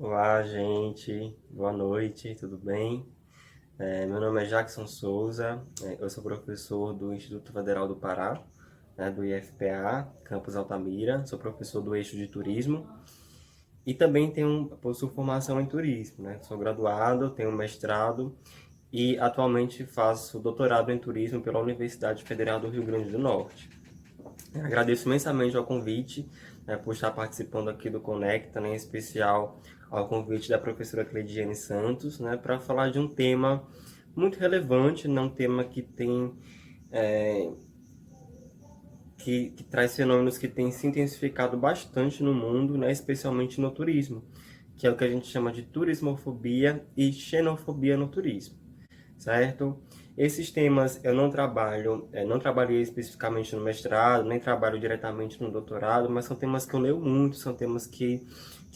Olá, gente. Boa noite, tudo bem? Meu nome é Jackson Souza, eu sou professor do Instituto Federal do Pará, né, do IFPA, Campus Altamira, sou professor do eixo de turismo e também possuo formação em turismo, né? Sou graduado, tenho mestrado e atualmente faço doutorado em turismo pela Universidade Federal do Rio Grande do Norte. Agradeço imensamente ao convite, né, por estar participando aqui do Conecta, né, em especial ao convite da professora Cleidiane Santos, né, para falar de um tema muito relevante, né, um tema que tem é, que traz fenômenos que têm se intensificado bastante no mundo, né, especialmente no turismo, que é o que a gente chama de turismofobia e xenofobia no turismo, certo? Esses temas eu não trabalho, não trabalhei especificamente no mestrado, nem trabalho diretamente no doutorado, mas são temas que eu leio muito, são temas que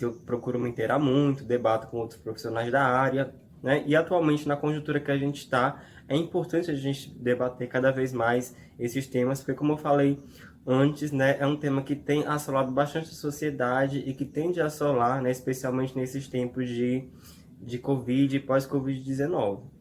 eu procuro me inteirar muito, debato com outros profissionais da área, né? E atualmente, na conjuntura que a gente está, é importante a gente debater cada vez mais esses temas, porque, como eu falei antes, né, é um tema que tem assolado bastante a sociedade e que tende a assolar, né, especialmente nesses tempos de Covid e pós-Covid-19.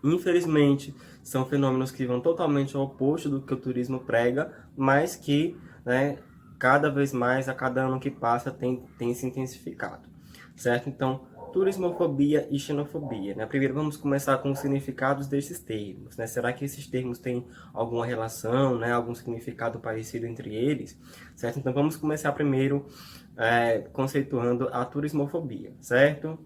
Infelizmente, são fenômenos que vão totalmente ao oposto do que o turismo prega, mas que, né, cada vez mais, a cada ano que passa, tem se intensificado, certo? Então, turismofobia e xenofobia, né? Primeiro vamos começar com os significados desses termos, né? Será que esses termos têm alguma relação, né? Algum significado parecido entre eles, certo? Então vamos começar primeiro conceituando a turismofobia, certo?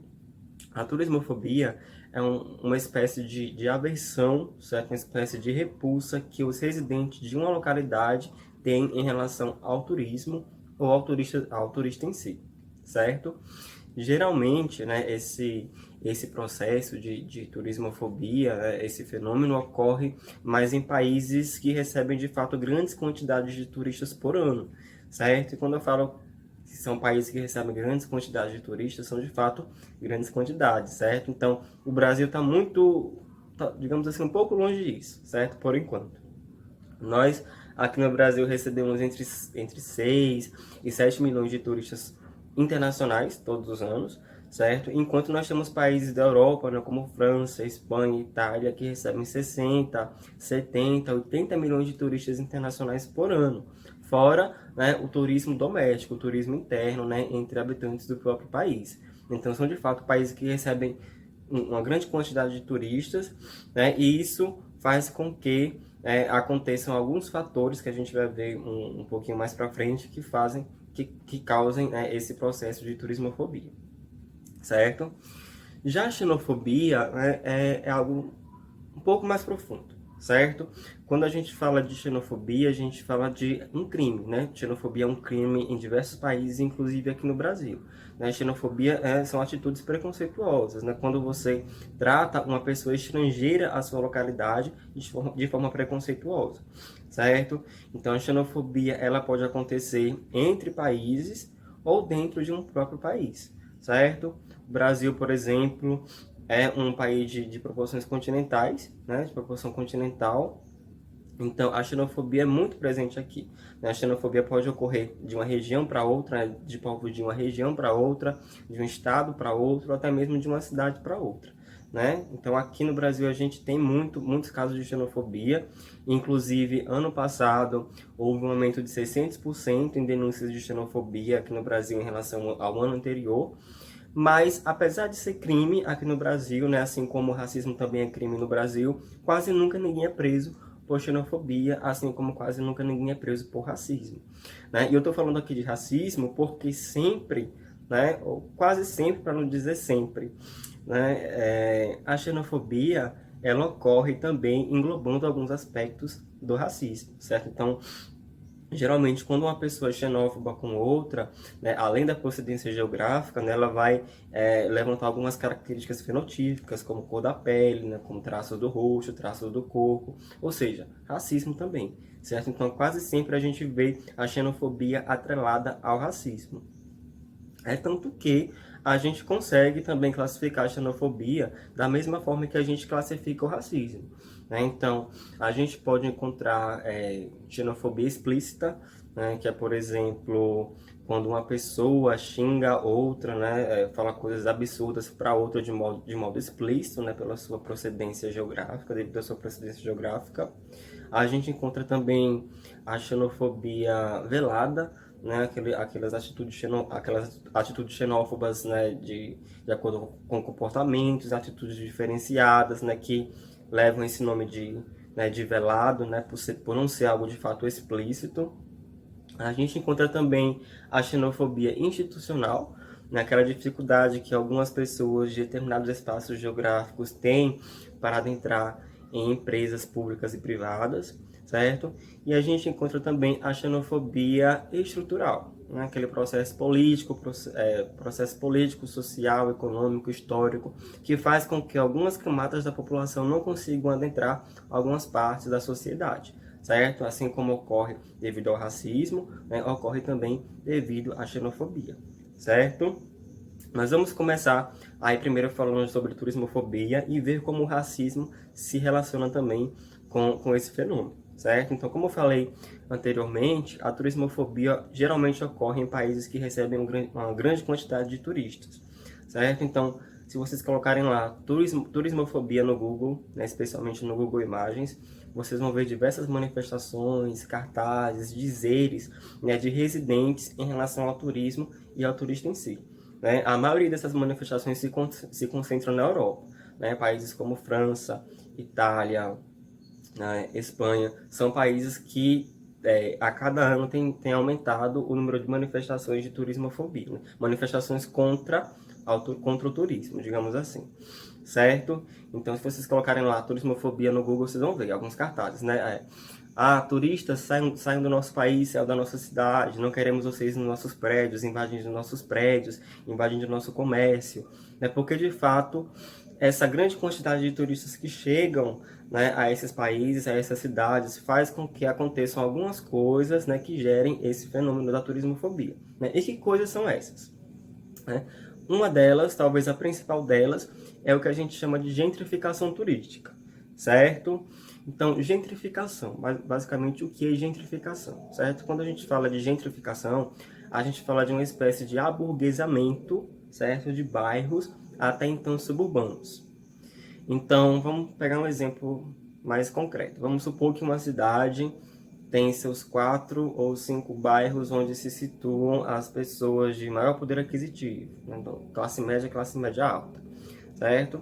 A turismofobia é uma espécie de aversão, certo? Uma espécie de repulsa que os residentes de uma localidade têm em relação ao turismo ou ao turista em si, certo? Geralmente, né, esse processo de turismofobia, né, esse fenômeno ocorre mais em países que recebem de fato grandes quantidades de turistas por ano, certo? E quando eu falo que são países que recebem grandes quantidades de turistas, são de fato grandes quantidades, certo? Então, o Brasil está muito, digamos assim, um pouco longe disso, certo? Por enquanto. Nós, aqui no Brasil, recebemos entre 6 e 7 milhões de turistas internacionais todos os anos, certo? Enquanto nós temos países da Europa, né, como França, Espanha e Itália, que recebem 60, 70, 80 milhões de turistas internacionais por ano. Fora, né, o turismo doméstico, o turismo interno, né, entre habitantes do próprio país. Então, são de fato países que recebem uma grande quantidade de turistas, né, e isso faz com que aconteçam alguns fatores que a gente vai ver um pouquinho mais para frente que causem, né, esse processo de turismofobia, certo? Já a xenofobia, né, é algo um pouco mais profundo, certo? Quando a gente fala de xenofobia, a gente fala de um crime, né? Xenofobia é um crime em diversos países, inclusive aqui no Brasil. Né? Xenofobia são atitudes preconceituosas, né? Quando você trata uma pessoa estrangeira à sua localidade de forma preconceituosa, certo? Então, a xenofobia ela pode acontecer entre países ou dentro de um próprio país, certo? O Brasil, por exemplo, é um país de proporções continentais, né, de proporção continental. Então, a xenofobia é muito presente aqui. Né? A xenofobia pode ocorrer de uma região para outra, de povos de uma região para outra, de um estado para outro, ou até mesmo de uma cidade para outra. Né? Então, aqui no Brasil, a gente tem muitos casos de xenofobia. Inclusive, ano passado, houve um aumento de 600% em denúncias de xenofobia aqui no Brasil em relação ao ano anterior. Mas, apesar de ser crime aqui no Brasil, né, assim como o racismo também é crime no Brasil, quase nunca ninguém é preso por xenofobia, assim como quase nunca ninguém é preso por racismo. Né? E eu estou falando aqui de racismo porque sempre, né, ou quase sempre, para não dizer sempre, né, a xenofobia ela ocorre também englobando alguns aspectos do racismo, certo? Então, geralmente, quando uma pessoa é xenófoba com outra, né, além da procedência geográfica, né, ela vai levantar algumas características fenotípicas, como cor da pele, né, como traços do rosto, traços do corpo, ou seja, racismo também, certo? Então, quase sempre a gente vê a xenofobia atrelada ao racismo. É tanto que a gente consegue também classificar a xenofobia da mesma forma que a gente classifica o racismo. Né? Então, a gente pode encontrar xenofobia explícita, né, que é, por exemplo, quando uma pessoa xinga outra, né, fala coisas absurdas para outra de modo explícito, né, pela sua procedência geográfica, devido à sua procedência geográfica. A gente encontra também a xenofobia velada, né, aquelas atitudes xenófobas, né, de acordo com comportamentos, atitudes diferenciadas, né, que levam esse nome de velado, né, por não ser algo de fato explícito. A gente encontra também a xenofobia institucional, né, aquela dificuldade que algumas pessoas de determinados espaços geográficos têm para adentrar em empresas públicas e privadas, certo? E a gente encontra também a xenofobia estrutural, né, aquele processo político, social, econômico, histórico, que faz com que algumas camadas da população não consigam adentrar algumas partes da sociedade, certo? Assim como ocorre devido ao racismo, né, ocorre também devido à xenofobia, certo? Nós vamos começar aí primeiro falando sobre turismofobia e ver como o racismo se relaciona também com esse fenômeno, certo? Então, como eu falei anteriormente, a turismofobia geralmente ocorre em países que recebem uma grande quantidade de turistas, certo? Então, se vocês colocarem lá turismofobia no Google, né, especialmente no Google Imagens, vocês vão ver diversas manifestações, cartazes, dizeres, né, de residentes em relação ao turismo e ao turista em si, né? A maioria dessas manifestações se concentram na Europa, né? Países como França, Itália, né, Espanha, são países que a cada ano tem aumentado o número de manifestações de turismofobia, né? Manifestações contra o turismo, digamos assim, certo? Então, se vocês colocarem lá turismofobia no Google, vocês vão ver alguns cartazes, né? Turistas saiam do nosso país, saiam da nossa cidade, não queremos vocês nos nossos prédios, invadindo nossos prédios, invadindo nosso comércio, né? Porque, de fato, essa grande quantidade de turistas que chegam, né, a esses países, a essas cidades, faz com que aconteçam algumas coisas, né, que gerem esse fenômeno da turismofobia, né? E que coisas são essas, né? Uma delas, talvez a principal delas, é o que a gente chama de gentrificação turística, certo? Então, gentrificação, basicamente o que é gentrificação, certo? Quando a gente fala de gentrificação, a gente fala de uma espécie de aburguesamento, certo? De bairros até então suburbanos. Então, vamos pegar um exemplo mais concreto. Vamos supor que uma cidade tem seus 4 ou 5 bairros onde se situam as pessoas de maior poder aquisitivo, né? Então, classe média alta, certo?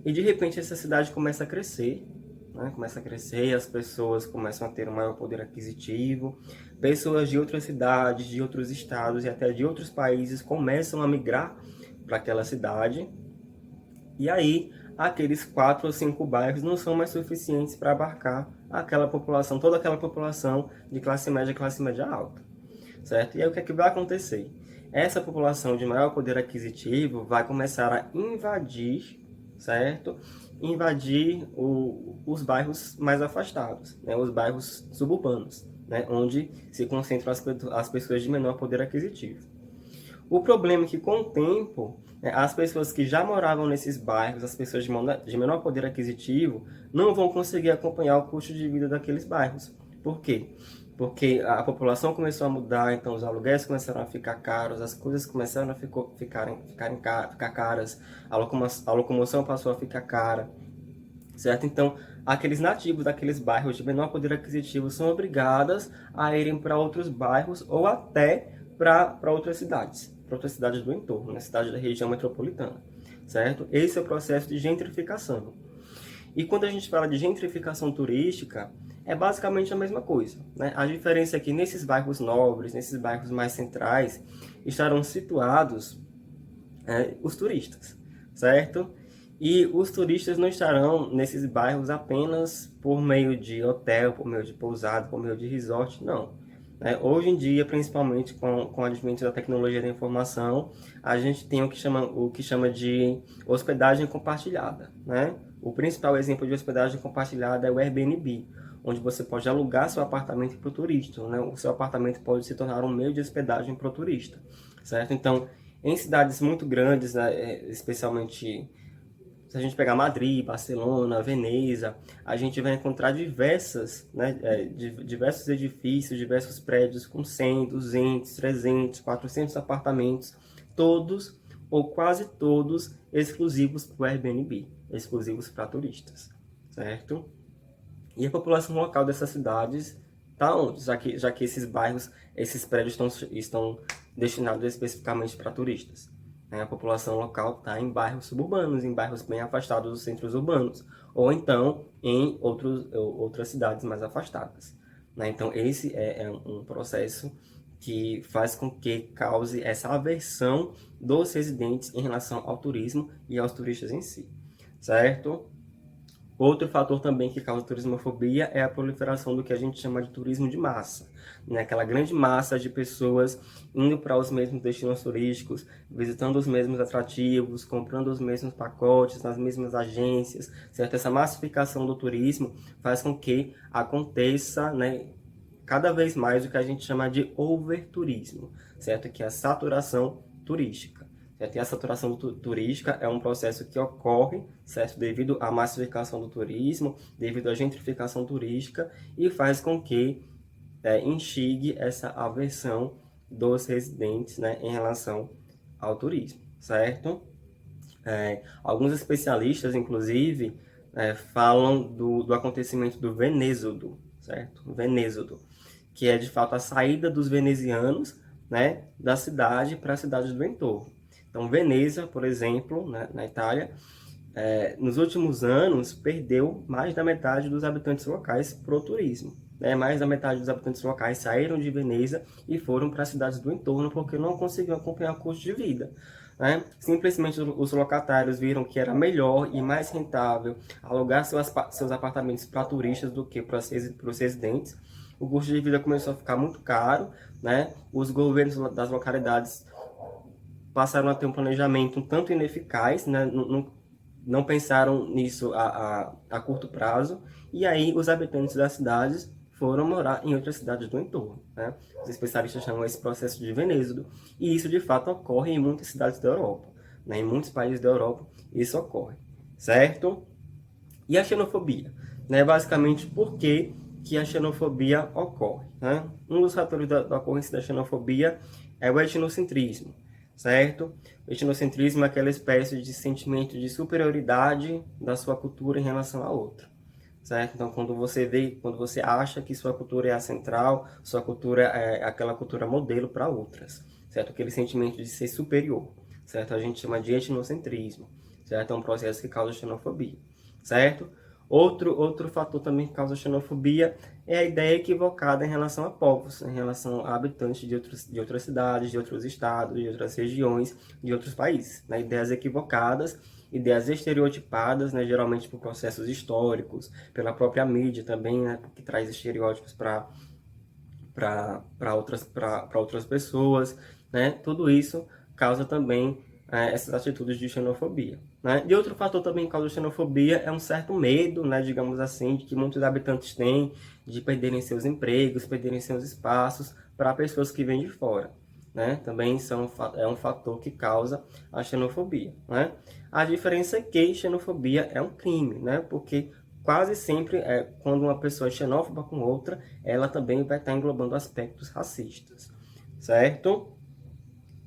E de repente essa cidade começa a crescer, né? Começa a crescer, as pessoas começam a ter um maior poder aquisitivo, pessoas de outras cidades, de outros estados e até de outros países começam a migrar para aquela cidade, e aí aqueles 4 ou 5 bairros não são mais suficientes para abarcar aquela população, toda aquela população de classe média alta, certo? E aí o que é que vai acontecer? Essa população de maior poder aquisitivo vai começar a invadir, certo? Invadir os bairros mais afastados, né? Os bairros suburbanos, né? Onde se concentram as pessoas de menor poder aquisitivo. O problema é que, com o tempo, as pessoas que já moravam nesses bairros, as pessoas de menor poder aquisitivo, não vão conseguir acompanhar o custo de vida daqueles bairros. Por quê? Porque a população começou a mudar, então os aluguéis começaram a ficar caros, as coisas começaram a ficar caras, a locomoção passou a ficar cara, certo? Então, aqueles nativos daqueles bairros de menor poder aquisitivo são obrigados a irem para outros bairros ou até para outras cidades do entorno, na cidade da região metropolitana, certo? Esse é o processo de gentrificação. E quando a gente fala de gentrificação turística, é basicamente a mesma coisa, né? A diferença é que nesses bairros nobres, nesses bairros mais centrais, estarão situados os turistas, certo? E os turistas não estarão nesses bairros apenas por meio de hotel, por meio de pousada, por meio de resort, não. Hoje em dia, principalmente com o advento da tecnologia da informação, a gente tem o que chama de hospedagem compartilhada, né? O principal exemplo de hospedagem compartilhada é o Airbnb, onde você pode alugar seu apartamento para o turista, né? O seu apartamento pode se tornar um meio de hospedagem para o turista, certo? Então, em cidades muito grandes, né, especialmente Se a gente pegar Madrid, Barcelona, Veneza, a gente vai encontrar diversos edifícios, diversos prédios com 100, 200, 300, 400 apartamentos, todos ou quase todos exclusivos para o Airbnb, exclusivos para turistas, certo? E a população local dessas cidades está onde? Já que esses bairros, esses prédios estão destinados especificamente para turistas. Né? A população local está em bairros suburbanos, em bairros bem afastados dos centros urbanos, ou então em outras cidades mais afastadas. Né? Então, esse é um processo que faz com que cause essa aversão dos residentes em relação ao turismo e aos turistas em si, certo? Outro fator também que causa turismofobia é a proliferação do que a gente chama de turismo de massa, né? Aquela grande massa de pessoas indo para os mesmos destinos turísticos, visitando os mesmos atrativos, comprando os mesmos pacotes nas mesmas agências, certo? Essa massificação do turismo faz com que aconteça, né, cada vez mais o que a gente chama de overturismo, certo? Que é a saturação turística. Certo? E a saturação turística é um processo que ocorre, certo? Devido à massificação do turismo, devido à gentrificação turística, e faz com que instigue essa aversão dos residentes, né, em relação ao turismo, certo? Alguns especialistas, inclusive, falam do acontecimento do Venêxodo, certo? Venêxodo, que é de fato a saída dos venezianos, né, da cidade para as cidades do entorno. Então, Veneza, por exemplo, né, na Itália, nos últimos anos perdeu mais da metade dos habitantes locais para o turismo. Né? Mais da metade dos habitantes locais saíram de Veneza e foram para as cidades do entorno porque não conseguiam acompanhar o custo de vida. Né? Simplesmente os locatários viram que era melhor e mais rentável alugar seus apartamentos para turistas do que para os residentes. O custo de vida começou a ficar muito caro, né? Os governos das localidades passaram a ter um planejamento um tanto ineficaz, né? Não pensaram nisso a curto prazo, e aí os habitantes das cidades foram morar em outras cidades do entorno. Né? Os especialistas chamam esse processo de Venêxodo, e isso de fato ocorre em muitas cidades da Europa. Né? Em muitos países da Europa isso ocorre, certo? E a xenofobia? Né? Basicamente, por que a xenofobia ocorre? Né? Um dos fatores da ocorrência da xenofobia é o etnocentrismo. Certo? O etnocentrismo é aquela espécie de sentimento de superioridade da sua cultura em relação à outra. Certo? Então, quando você acha que sua cultura é a central, sua cultura é aquela cultura modelo para outras. Certo? Aquele sentimento de ser superior. Certo? A gente chama de etnocentrismo. Certo? É um processo que causa xenofobia. Certo? Outro fator também que causa xenofobia é a ideia equivocada em relação a povos, em relação a habitantes de outras cidades, de outros estados, de outras regiões, de outros países. Né? Ideias equivocadas, ideias estereotipadas, né? Geralmente por processos históricos, pela própria mídia também, né? Que traz estereótipos para outras pessoas. Né? Tudo isso causa também essas atitudes de xenofobia. Né? E outro fator também que causa xenofobia é um certo medo, né, digamos assim, de que muitos habitantes têm de perderem seus empregos, perderem seus espaços para pessoas que vêm de fora. Né? Também é um fator que causa a xenofobia. Né? A diferença é que xenofobia é um crime, né? Porque quase sempre, quando uma pessoa é xenófoba com outra, ela também vai estar englobando aspectos racistas, certo?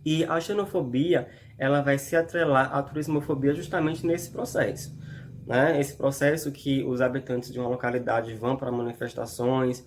E a xenofobia, ela vai se atrelar à turismofobia justamente nesse processo. Né? Esse processo que os habitantes de uma localidade vão para manifestações,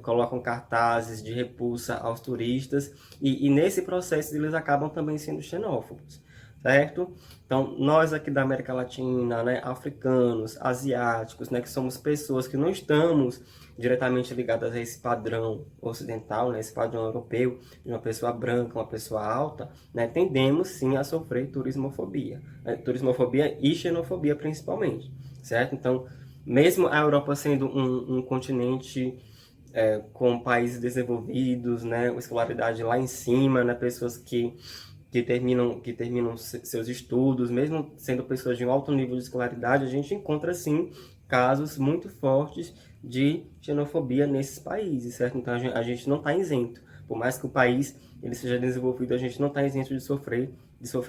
colocam cartazes de repulsa aos turistas, e nesse processo eles acabam também sendo xenófobos. Certo? Então, nós aqui da América Latina, né, africanos, asiáticos, né, que somos pessoas que não estamos diretamente ligadas a esse padrão ocidental, né, esse padrão europeu, de uma pessoa branca, uma pessoa alta, né, tendemos sim a sofrer turismofobia, né, turismofobia e xenofobia principalmente, certo? Então, mesmo a Europa sendo um continente com países desenvolvidos, né, escolaridade lá em cima, né, pessoas que terminam seus estudos, mesmo sendo pessoas de um alto nível de escolaridade, a gente encontra, sim, casos muito fortes de xenofobia nesses países, certo? Então, a gente não está isento. Por mais que o país ele seja desenvolvido, a gente não está isento de sofrer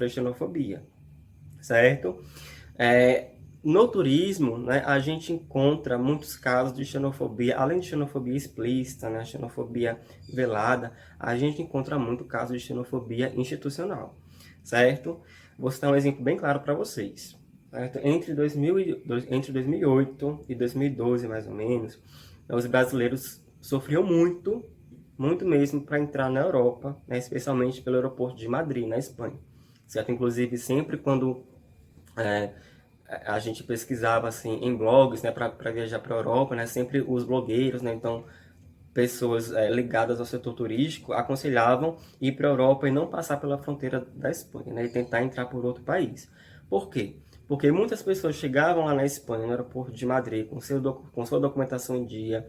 xenofobia, certo? No turismo, né, a gente encontra muitos casos de xenofobia, além de xenofobia explícita, né, xenofobia velada, a gente encontra muito caso de xenofobia institucional, certo? Vou citar um exemplo bem claro para vocês. Certo? Entre 2008 e 2012, mais ou menos, os brasileiros sofriam muito, muito mesmo, para entrar na Europa, né, especialmente pelo aeroporto de Madrid, na Espanha. Certo? Inclusive, sempre quando é, a gente pesquisava assim em blogs, né, para viajar para a Europa, né, sempre os blogueiros, né, então pessoas ligadas ao setor turístico aconselhavam ir para a Europa e não passar pela fronteira da Espanha, né, e tentar entrar por outro país. Por quê? Porque muitas pessoas chegavam lá na Espanha, no aeroporto de Madrid, com sua documentação em dia,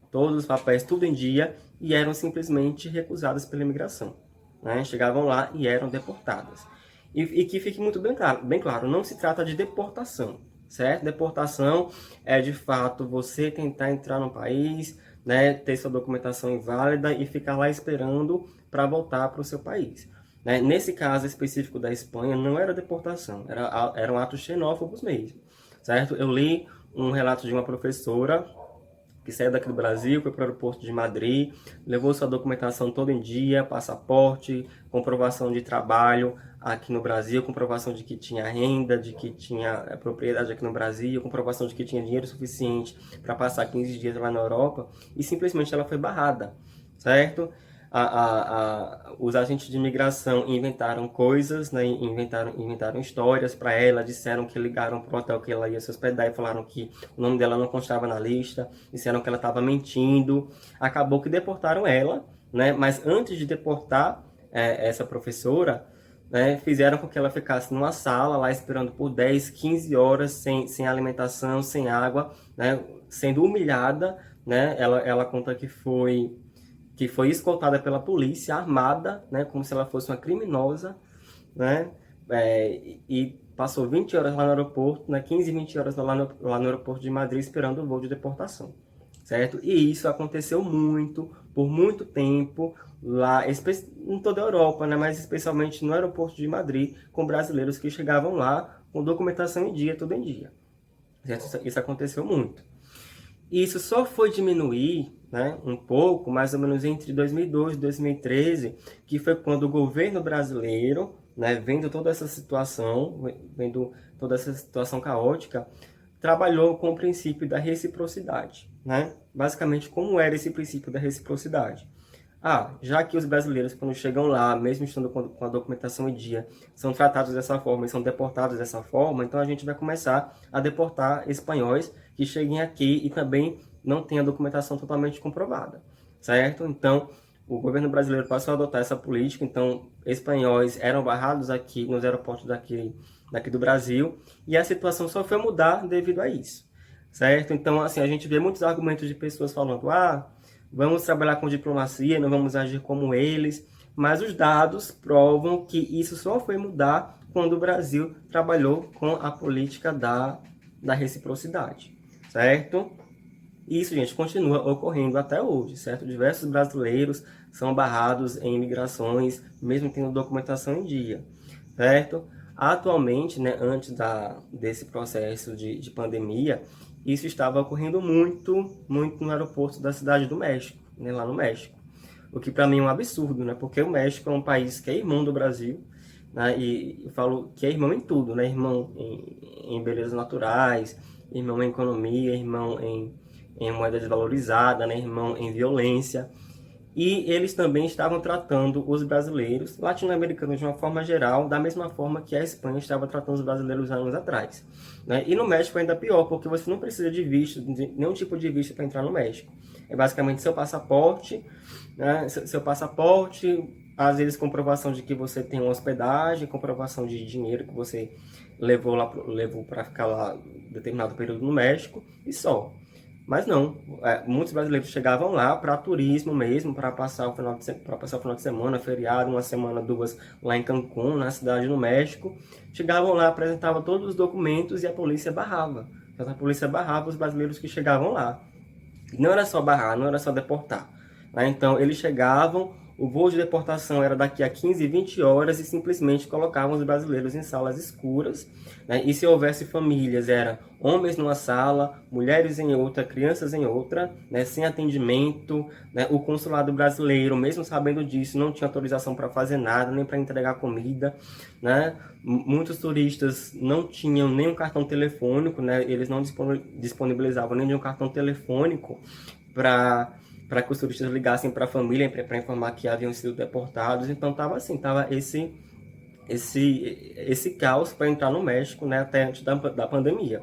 todos os papéis tudo em dia, e eram simplesmente recusadas pela imigração. Né? Chegavam lá e eram deportadas. E que fique muito bem claro, não se trata de deportação, certo? Deportação é, de fato, você tentar entrar no país, né, ter sua documentação inválida e ficar lá esperando para voltar para o seu país. Né? Nesse caso específico da Espanha, não era deportação, eram atos xenófobos mesmo, certo? Eu li um relato de uma professora que saiu daqui do Brasil, foi para o aeroporto de Madrid, levou sua documentação toda em dia, passaporte, comprovação de trabalho aqui no Brasil, comprovação de que tinha renda, de que tinha propriedade aqui no Brasil, comprovação de que tinha dinheiro suficiente para passar 15 dias lá na Europa, e simplesmente ela foi barrada, certo? Os agentes de imigração inventaram coisas, né? inventaram histórias para ela, disseram que ligaram para o hotel que ela ia se hospedar e falaram que o nome dela não constava na lista, disseram que ela estava mentindo. Acabou que deportaram ela, né? Mas antes de deportar essa professora, né, fizeram com que ela ficasse numa sala lá esperando por 10, 15 horas sem alimentação, sem água, né, sendo humilhada. Né? Ela conta que foi escoltada pela polícia, armada, né, como se ela fosse uma criminosa, né, e passou 20 horas lá no aeroporto, né, 15, 20 horas lá no aeroporto de Madrid esperando o voo de deportação, certo? E isso aconteceu muito, por muito tempo, lá, em toda a Europa, né, mas especialmente no aeroporto de Madrid, com brasileiros que chegavam lá com documentação em dia, tudo em dia. Certo? Isso aconteceu muito. E isso só foi diminuir, né, um pouco, mais ou menos entre 2012 e 2013, que foi quando o governo brasileiro, né, vendo toda essa situação caótica, trabalhou com o princípio da reciprocidade. Né? Basicamente, como era esse princípio da reciprocidade? Já que os brasileiros, quando chegam lá, mesmo estando com a documentação em dia, são tratados dessa forma e são deportados dessa forma, então a gente vai começar a deportar espanhóis que cheguem aqui e também não tenham a documentação totalmente comprovada, certo? Então, o governo brasileiro passou a adotar essa política, então espanhóis eram barrados aqui nos aeroportos daqui do Brasil, e a situação só foi mudar devido a isso, certo? Então, assim, a gente vê muitos argumentos de pessoas falando, vamos trabalhar com diplomacia, não vamos agir como eles, mas os dados provam que isso só foi mudar quando o Brasil trabalhou com a política da reciprocidade, certo? Isso, gente, continua ocorrendo até hoje, certo? Diversos brasileiros são barrados em imigrações, mesmo tendo documentação em dia, certo? Atualmente, né, antes desse processo de pandemia, isso estava ocorrendo muito, muito no aeroporto da Cidade do México, né, lá no México. O que para mim é um absurdo, né? Porque o México é um país que é irmão do Brasil, né? E eu falo que é irmão em tudo, né? Irmão em belezas naturais, irmão em economia, irmão em moeda desvalorizada, né? Irmão em violência. E eles também estavam tratando os brasileiros, latino-americanos de uma forma geral, da mesma forma que a Espanha estava tratando os brasileiros anos atrás. Né? E no México ainda pior, porque você não precisa de visto, de nenhum tipo de visto para entrar no México. É basicamente seu passaporte, né? Seu passaporte, às vezes comprovação de que você tem uma hospedagem, comprovação de dinheiro que você levou para ficar lá determinado período no México, e só. Mas não, muitos brasileiros chegavam lá para turismo mesmo, para passar o final de semana, feriado, uma semana, duas, lá em Cancún, na cidade do México. Chegavam lá, apresentavam todos os documentos e a polícia barrava. A polícia barrava os brasileiros que chegavam lá. E não era só barrar, não era só deportar. Né? Então, eles chegavam, O voo de deportação era daqui a 15, 20 horas e simplesmente colocavam os brasileiros em salas escuras, né? E se houvesse famílias, era homens numa sala, mulheres em outra, crianças em outra, né? Sem atendimento, né? O consulado brasileiro, mesmo sabendo disso, não tinha autorização para fazer nada, nem para entregar comida, né? Muitos turistas não tinham nenhum cartão telefônico, né? Eles não disponibilizavam nenhum cartão telefônico para que os turistas ligassem para a família para informar que haviam sido deportados. Então tava assim, tava esse caos para entrar no México, né, até antes da pandemia.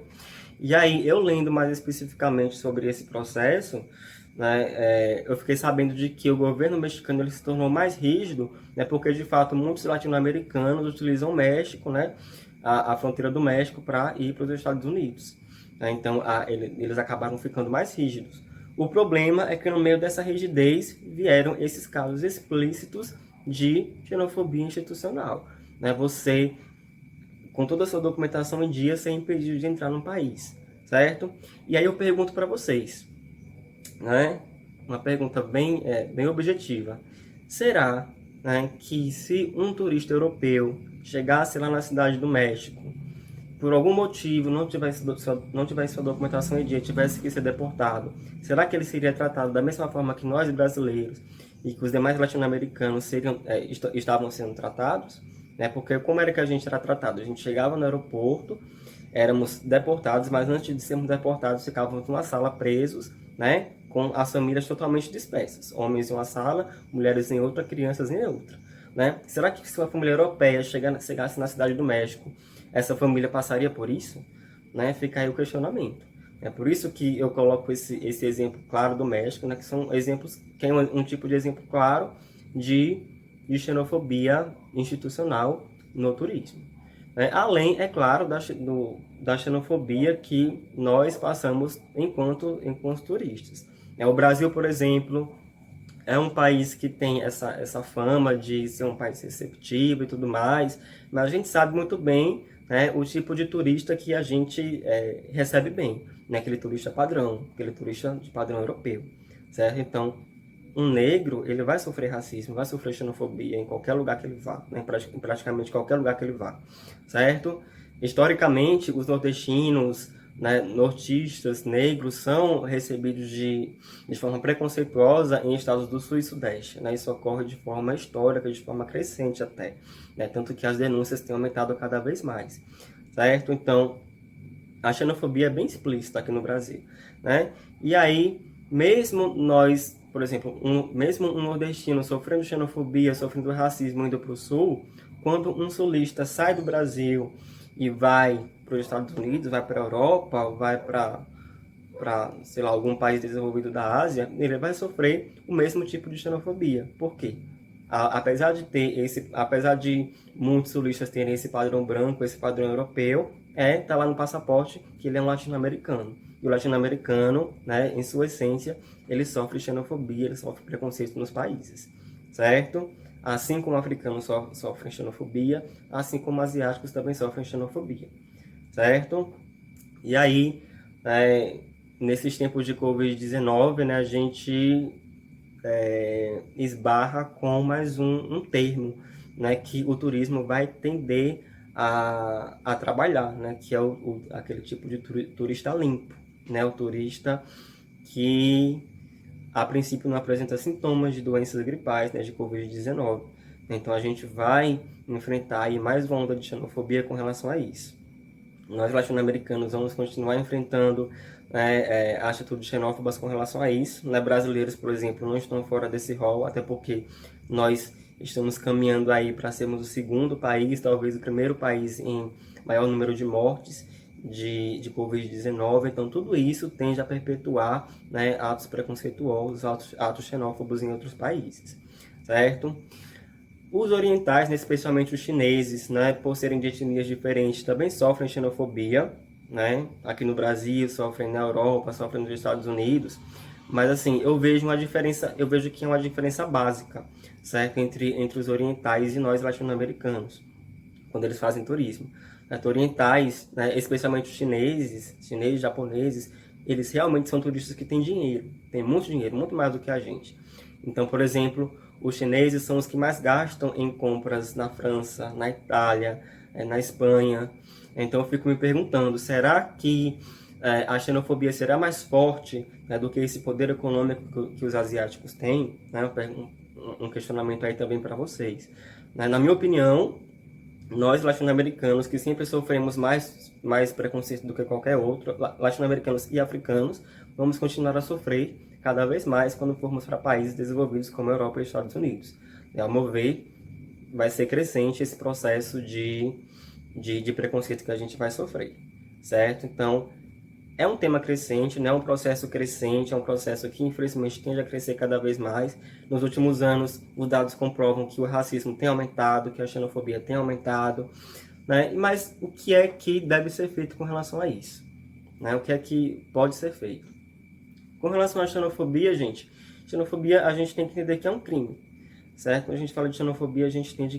E aí, eu lendo mais especificamente sobre esse processo, né, eu fiquei sabendo de que o governo mexicano ele se tornou mais rígido, né, porque de fato muitos latino-americanos utilizam o México, né, a fronteira do México, para ir para os Estados Unidos. Né, então, eles acabaram ficando mais rígidos. O problema é que no meio dessa rigidez vieram esses casos explícitos de xenofobia institucional. Né? Você, com toda a sua documentação em dia, ser impedido de entrar no país, certo? E aí eu pergunto para vocês, né? Uma pergunta bem objetiva. Será, né, que se um turista europeu chegasse lá na cidade do México, por algum motivo não tivesse sua documentação em dia, tivesse que ser deportado, será que ele seria tratado da mesma forma que nós brasileiros e que os demais latino-americanos estavam sendo tratados? Né? Porque como era que a gente era tratado? A gente chegava no aeroporto, éramos deportados, mas antes de sermos deportados, ficávamos numa sala presos, né? Com as famílias totalmente dispersas. Homens em uma sala, mulheres em outra, crianças em outra. Né? Será que se uma família europeia chegasse na cidade do México, essa família passaria por isso? Né? Fica aí o questionamento. É por isso que eu coloco esse exemplo claro do México, né? Que são exemplos, que é um tipo de exemplo claro de xenofobia institucional no turismo. Além, é claro, da xenofobia que nós passamos enquanto turistas. O Brasil, por exemplo, é um país que tem essa fama de ser um país receptivo e tudo mais, mas a gente sabe muito bem, né, o tipo de turista que a gente recebe bem, né, aquele turista padrão, aquele turista de padrão europeu, certo? Então, um negro, ele vai sofrer racismo, vai sofrer xenofobia em qualquer lugar que ele vá, né? Em praticamente qualquer lugar que ele vá, certo? Historicamente, os nordestinos, né, nortistas, negros, são recebidos de forma preconceituosa em estados do Sul e Sudeste. Né? Isso ocorre de forma histórica, de forma crescente até, né? Tanto que as denúncias têm aumentado cada vez mais, certo? Então, a xenofobia é bem explícita aqui no Brasil, né? E aí, mesmo nós, por exemplo, mesmo um nordestino sofrendo xenofobia, sofrendo racismo indo para o Sul, quando um sulista sai do Brasil e vai para os Estados Unidos, vai para a Europa, vai para, sei lá, algum país desenvolvido da Ásia, ele vai sofrer o mesmo tipo de xenofobia. Por quê? Apesar de muitos sulistas terem esse padrão branco, esse padrão europeu, tá lá no passaporte que ele é um latino-americano. E o latino-americano, né, em sua essência, ele sofre xenofobia, ele sofre preconceito nos países, certo? Assim como africanos sofrem xenofobia, assim como asiáticos também sofrem xenofobia, certo? E aí, nesses tempos de Covid-19, né, a gente esbarra com mais um termo, né, que o turismo vai tender a trabalhar, né, que é aquele tipo de turista limpo, né, o turista que a princípio não apresenta sintomas de doenças gripais, né, de Covid-19. Então a gente vai enfrentar aí mais uma onda de xenofobia com relação a isso. Nós latino-americanos vamos continuar enfrentando atitudes xenófobas com relação a isso. Né? Brasileiros, por exemplo, não estão fora desse rol, até porque nós estamos caminhando aí para sermos o segundo país, talvez o primeiro país em maior número de mortes de Covid-19. Então, tudo isso tende a perpetuar, né, atos preconceituosos, atos xenófobos em outros países, certo? Os orientais, né, especialmente os chineses, né, por serem de etnias diferentes, também sofrem xenofobia, né? Aqui no Brasil, sofrem na Europa, sofrem nos Estados Unidos. Mas assim, eu vejo que é uma diferença básica, certo? Entre os orientais e nós latino-americanos, quando eles fazem turismo. Orientais, né, especialmente os chineses, japoneses, eles realmente são turistas que têm dinheiro, têm muito dinheiro, muito mais do que a gente. Então, por exemplo, os chineses são os que mais gastam em compras na França, na Itália, na Espanha. Então eu fico me perguntando, será que a xenofobia será mais forte, né, do que esse poder econômico que os asiáticos têm? Né? Um questionamento aí também para vocês. Na minha opinião, nós latino-americanos, que sempre sofremos mais preconceito do que qualquer outro, latino-americanos e africanos, vamos continuar a sofrer cada vez mais quando formos para países desenvolvidos como a Europa e Estados Unidos. E, ao meu ver, vai ser crescente esse processo de preconceito que a gente vai sofrer, certo? Então, é um tema crescente, né? É um processo crescente, é um processo que infelizmente tende a crescer cada vez mais. Nos últimos anos, os dados comprovam que o racismo tem aumentado, que a xenofobia tem aumentado, né? Mas o que é que deve ser feito com relação a isso? Né? O que é que pode ser feito? Com relação à xenofobia, xenofobia a gente tem que entender que é um crime, certo? Quando a gente fala de xenofobia, a gente entende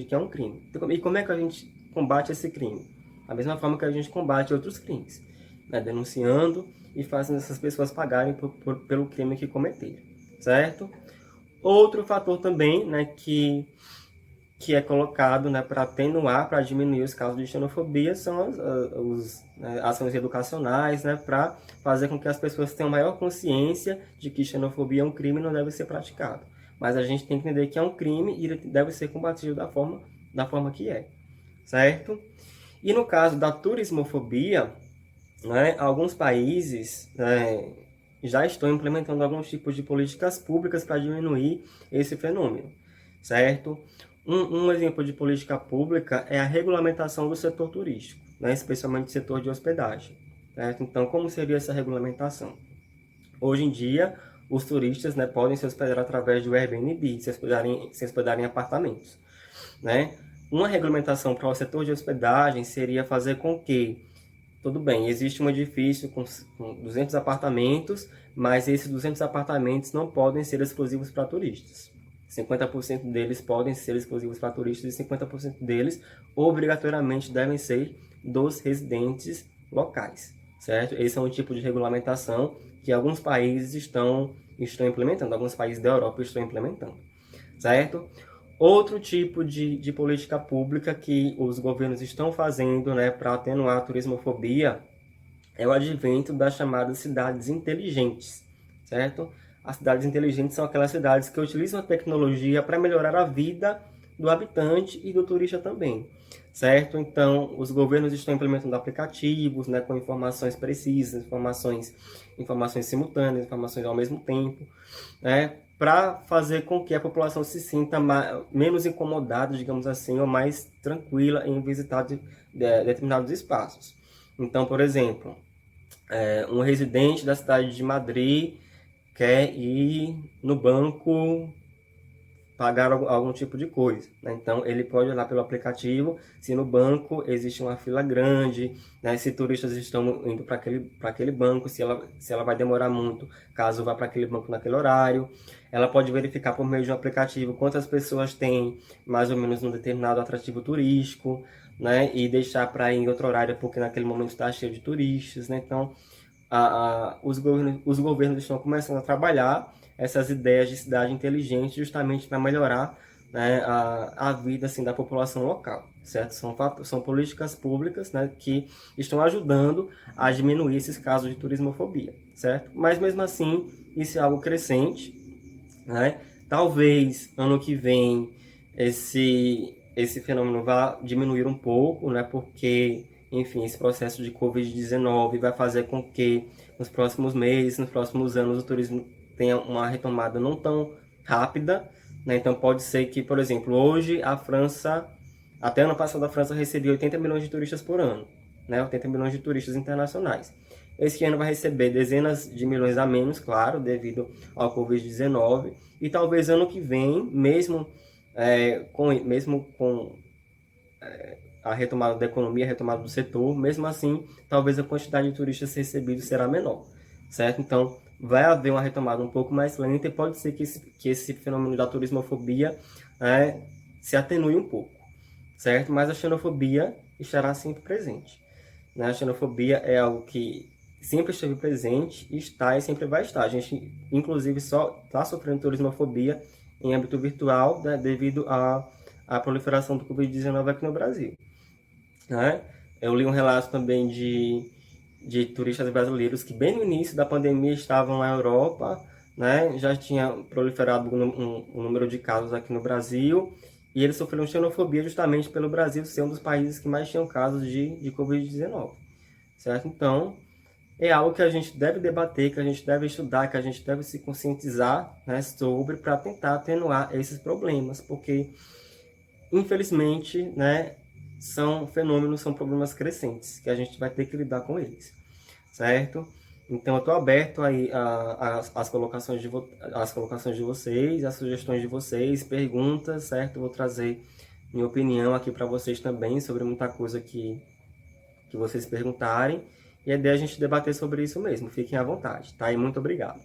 que é um crime. E como é que a gente combate esse crime? Da mesma forma que a gente combate outros crimes, né? Denunciando e fazendo essas pessoas pagarem pelo crime que cometeram, certo? Outro fator também, né, que é colocado, né, para atenuar, para diminuir os casos de xenofobia, são as ações educacionais, né, para fazer com que as pessoas tenham maior consciência de que xenofobia é um crime e não deve ser praticado. Mas a gente tem que entender que é um crime e ele deve ser combatido da forma que é, certo? E no caso da turismofobia, né, alguns países, né, já estão implementando alguns tipos de políticas públicas para diminuir esse fenômeno, certo? Um exemplo de política pública é a regulamentação do setor turístico, né, especialmente o setor de hospedagem, certo? Então, como seria essa regulamentação? Hoje em dia, os turistas, né, podem se hospedar através do Airbnb, se hospedarem em apartamentos, né? Uma regulamentação para o setor de hospedagem seria fazer com que, tudo bem, existe um edifício com 200 apartamentos, mas esses 200 apartamentos não podem ser exclusivos para turistas. 50% deles podem ser exclusivos para turistas e 50% deles obrigatoriamente devem ser dos residentes locais, certo? Esse é um tipo de regulamentação que alguns países estão implementando, alguns países da Europa estão implementando, certo? Outro tipo de política pública que os governos estão fazendo, né, para atenuar a turismofobia é o advento das chamadas cidades inteligentes, certo? As cidades inteligentes são aquelas cidades que utilizam a tecnologia para melhorar a vida do habitante e do turista também, certo? Então, os governos estão implementando aplicativos, né, com informações precisas, informações simultâneas, informações ao mesmo tempo, né, para fazer com que a população se sinta menos incomodada, digamos assim, ou mais tranquila em visitar determinados espaços. Então, por exemplo, um residente da cidade de Madrid quer ir no banco pagar algum tipo de coisa, né? Então, ele pode olhar pelo aplicativo se no banco existe uma fila grande, né? Se turistas estão indo para aquele banco, se ela vai demorar muito, caso vá para aquele banco naquele horário. Ela pode verificar por meio de um aplicativo quantas pessoas tem mais ou menos num determinado atrativo turístico, né? E deixar para ir em outro horário porque naquele momento está cheio de turistas, né? Então, os governos estão começando a trabalhar essas ideias de cidade inteligente justamente para melhorar, né, a vida assim, da população local, certo? São políticas públicas, né, que estão ajudando a diminuir esses casos de turismofobia, certo? Mas mesmo assim, isso é algo crescente, né? Talvez ano que vem esse fenômeno vá diminuir um pouco, né? Porque, enfim, esse processo de Covid-19 vai fazer com que nos próximos meses, nos próximos anos, o turismo tenha uma retomada não tão rápida, né? Então pode ser que, por exemplo, hoje a França, até ano passado a França recebia 80 milhões de turistas por ano, né? 80 milhões de turistas internacionais. Esse ano vai receber dezenas de milhões a menos, claro, devido ao Covid-19, e talvez ano que vem, mesmo com a retomada da economia, a retomada do setor, mesmo assim, talvez a quantidade de turistas recebidos será menor, certo? Então, vai haver uma retomada um pouco mais lenta e pode ser que esse fenômeno da turismofobia se atenue um pouco, certo? Mas a xenofobia estará sempre presente, né? A xenofobia é algo que sempre esteve presente, está e sempre vai estar. A gente, inclusive, só está sofrendo turismofobia em âmbito virtual, né, devido à proliferação do Covid-19 aqui no Brasil. Né? Eu li um relato também de turistas brasileiros que bem no início da pandemia estavam na Europa, né? Já tinha proliferado um número de casos aqui no Brasil, e eles sofreram xenofobia justamente pelo Brasil ser um dos países que mais tinham casos de Covid-19, certo? Então, é algo que a gente deve debater, que a gente deve estudar, que a gente deve se conscientizar, né, sobre, para tentar atenuar esses problemas, porque, infelizmente, né, são fenômenos, são problemas crescentes, que a gente vai ter que lidar com eles, certo? Então, eu estou aberto aí às colocações às colocações de vocês, às sugestões de vocês, perguntas, certo? Eu vou trazer minha opinião aqui para vocês também sobre muita coisa que vocês perguntarem. E a ideia é a gente debater sobre isso mesmo. Fiquem à vontade, tá? E muito obrigado.